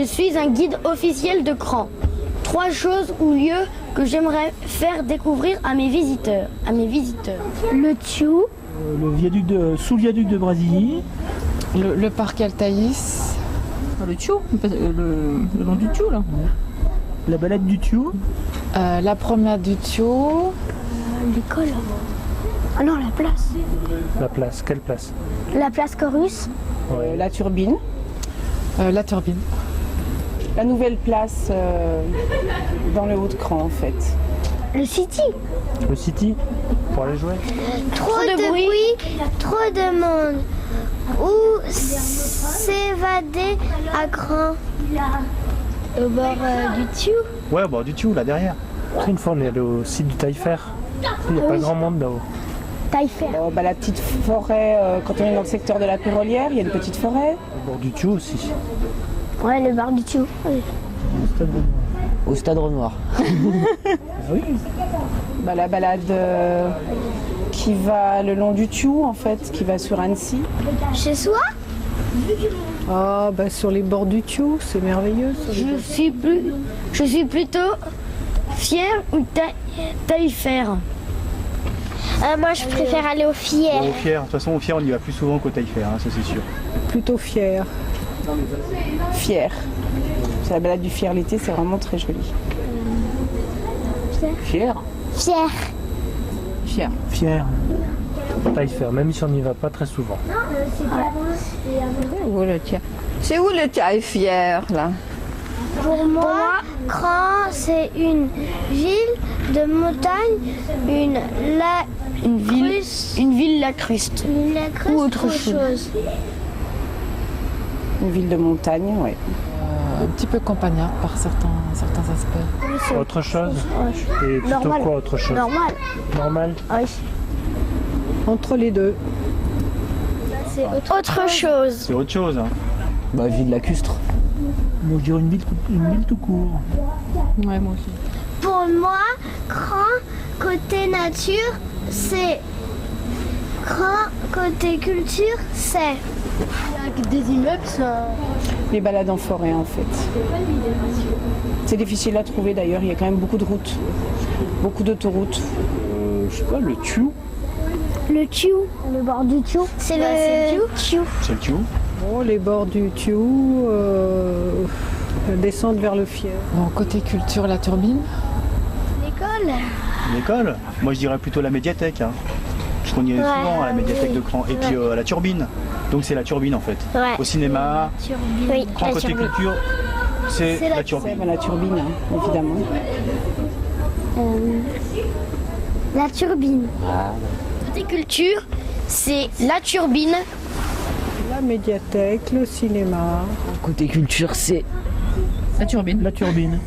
Je suis un guide officiel de Cran. 3 choses ou lieux que j'aimerais faire découvrir à mes visiteurs. Le Thiou. Le viaduc sous-viaduc de Brasilly. Le parc Altaïs. Le Thiou, le long du Thiou là. La balade du Thiou. La promenade du Thiou. L'école. Ah non, la place. La place, quelle place? La place Chorus. La Turbine. La Turbine. La nouvelle place dans le Haut-de-Cran en fait. Le City. Le City, pour aller jouer. Trop de bruit, trop de monde. Où s'évader à Cran? Au bord du Thiou. Ouais, au bord du Thiou, là derrière. Une fois, on est allé au site du Taillefer. Il n'y a pas grand monde là-haut. Taillefer. La petite forêt, quand on est dans le secteur de la Pérolière, il y a une petite forêt. Au bord du Thiou aussi. Ouais, le bar du Thiou. Oui. Au Stade Renoir. Oui. La balade qui va le long du Thiou en fait, qui va sur Annecy. Chez soi? Ah, sur les bords du Thiou, c'est merveilleux. Je suis plutôt fière ou Taillefer. Moi, je préfère aller au Fier. Au Fier, de toute façon, au Fier, on y va plus souvent qu'au Taillefer, ça c'est sûr. Plutôt fier. Fier. C'est la balade du Fier l'été, c'est vraiment très joli. Fier. Fier. Fier. Fier. Taillefer, même si on n'y va pas très souvent. C'est où le Taillefer là? Pour moi, Cran, c'est une ville de montagne, une ville lacruste. Ou autre chose. Une ville de montagne, ouais. Un petit peu campagnard par certains aspects. Autre chose? Et plutôt Normal. quoi autre chose? Normal. Oui. Entre les deux. C'est autre chose. C'est autre chose. Ville lacustre. Moi, je dirais une ville tout court. Ouais, moi aussi. Pour moi, Cran, côté nature, c'est... Cran, côté culture, c'est... Des immeubles, ça... Les balades en forêt en fait. C'est difficile à trouver d'ailleurs, il y a quand même beaucoup de routes, beaucoup d'autoroutes. Je sais pas, le Thiou. Le Thiou, le bord du Thiou. C'est le Thiou. C'est le Thiou. Bon, les bords du Thiou, descendre vers le Fier. Bon, côté culture, la Turbine. L'école. L'école. Moi, je dirais plutôt la médiathèque. Parce qu'on y est souvent à la médiathèque de Cran. Et puis à la Turbine. Donc c'est la Turbine en fait. Ouais. Au cinéma, Oui, Cran côté culture, c'est la Turbine. C'est la Turbine, évidemment. La Turbine. Côté culture, c'est la Turbine. La médiathèque, le cinéma. Côté culture, c'est La Turbine. La Turbine.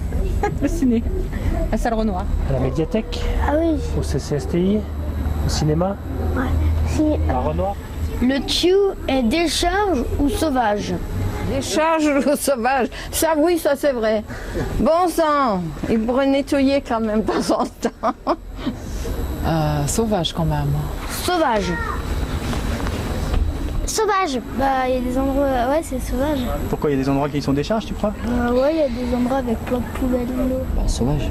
Le ciné. La salle Renoir. À la médiathèque. Ah oui. Au CCSTI. Au cinéma. À Renoir. Le Thiou est décharge ou sauvage? Des charges sauvages, ça oui, ça c'est vrai. Bon sang, il pourrait nettoyer quand même de temps en temps. Sauvage quand même. Sauvage. Sauvage. Il y a des endroits... Ouais, c'est sauvage. Pourquoi il y a des endroits qui sont décharges, tu crois? Ouais, il y a des endroits avec plein de poubelles. sauvage.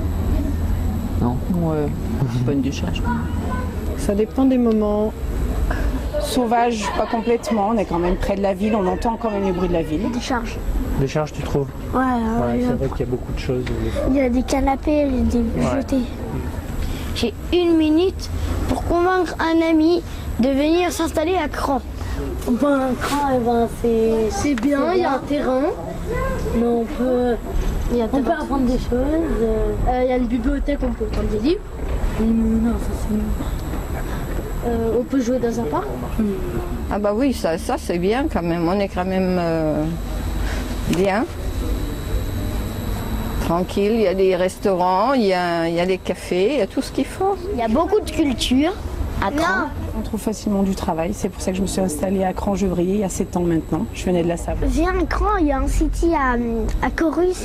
Non. Ouais, c'est pas une décharge. Ça dépend des moments. Sauvage, pas complètement, on est quand même près de la ville, on entend quand même les bruits de la ville. Décharge. Décharge, tu trouves? Ouais, C'est vrai qu'il y a beaucoup de choses. il y a des canapés, des jetés. J'ai 1 minute pour convaincre un ami de venir s'installer à Cran. Cran, c'est bien, il y a un terrain, mais on peut apprendre des choses. Il y a une bibliothèque, on peut prendre des livres. Non, ça c'est... on peut jouer dans un parc. Ah bah oui, ça c'est bien quand même, on est quand même bien. Tranquille, il y a des restaurants, il y a des cafés, il y a tout ce qu'il faut. Il y a beaucoup de culture à Cran. On trouve facilement du travail, c'est pour ça que je me suis installée à Cran-Gevrier il y a 7 ans maintenant. Je venais de la Savoie. Viens à Cran, il y a un city à Chorus.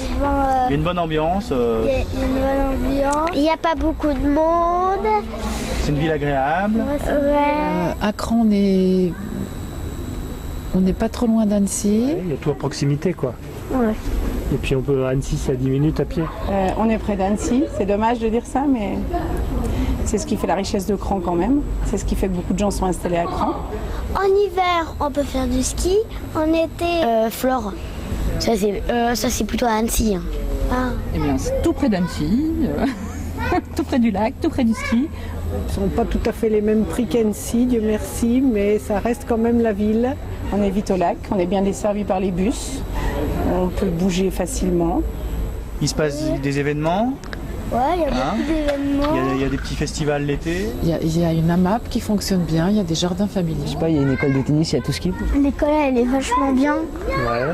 Il y a une bonne ambiance. Il n'y a pas beaucoup de monde. C'est une ville agréable. Ouais. À Cran, on n'est pas trop loin d'Annecy. Il y a tout à proximité, quoi. Ouais. Et puis on peut à Annecy, c'est à 10 minutes à pied. On est près d'Annecy, c'est dommage de dire ça, mais c'est ce qui fait la richesse de Cran quand même. C'est ce qui fait que beaucoup de gens sont installés à Cran. En hiver, on peut faire du ski. En été, Flore. Ça c'est plutôt à Annecy. Hein. Ah. Eh bien, c'est tout près d'Annecy, tout près du lac, tout près du ski. Ce ne sont pas tout à fait les mêmes prix qu'Annecy, Dieu merci, mais ça reste quand même la ville. On est vite au lac, on est bien desservi par les bus. On peut bouger facilement. Il se passe des événements, Ouais, il y a beaucoup d'événements. il y a des petits festivals l'été. Il y a une AMAP qui fonctionne bien, il y a des jardins familiaux. Je sais pas, il y a une école de tennis, il y a tout ce qu'il faut. L'école, elle est vachement bien. Ouais.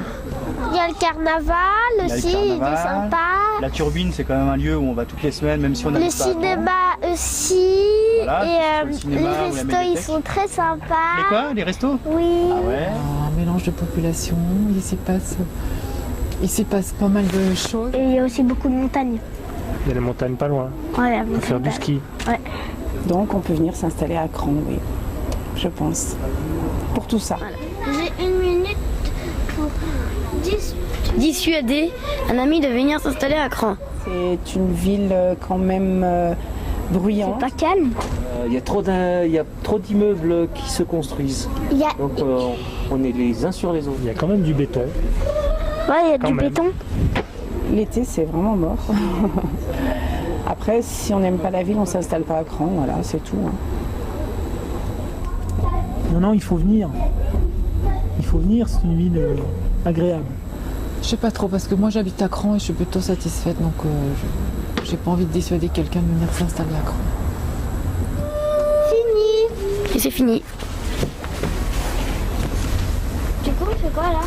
Il y a le carnaval Il y a le aussi, il est carnaval. sympa. La Turbine, c'est quand même un lieu où on va toutes les semaines, même si on Le n'habite pas à Caen. cinéma aussi. Voilà, et que ce soit le cinéma les ou la restos, ils médiathèque. sont très sympas. Les quoi? Les restos? Oui. Ah ouais. Un mélange de population, il s'y passe pas mal de choses. Et il y a aussi beaucoup de montagnes. Il y a les montagnes pas loin. Ouais, On peut faire du ski. Ouais. Donc on peut venir s'installer à Cran, oui, je pense. Pour tout ça. J'ai 1 minute pour dissuader un ami de venir s'installer à Cran. C'est une ville quand même bruyante. C'est pas calme. Il y a trop d'immeubles qui se construisent. Il y a, Donc on est les uns sur les autres. Il y a quand même du béton. ouais, il y a quand du même. béton. L'été, c'est vraiment mort. Après, si on n'aime pas la ville, on s'installe pas à Cran, voilà, c'est tout. Hein. Non, il faut venir. Il faut venir, c'est une ville agréable. Je sais pas trop parce que moi j'habite à Cran et je suis plutôt satisfaite donc j'ai pas envie de dissuader quelqu'un de venir s'installer à Cran. Fini. Et c'est fini. Du coup, on fait quoi là?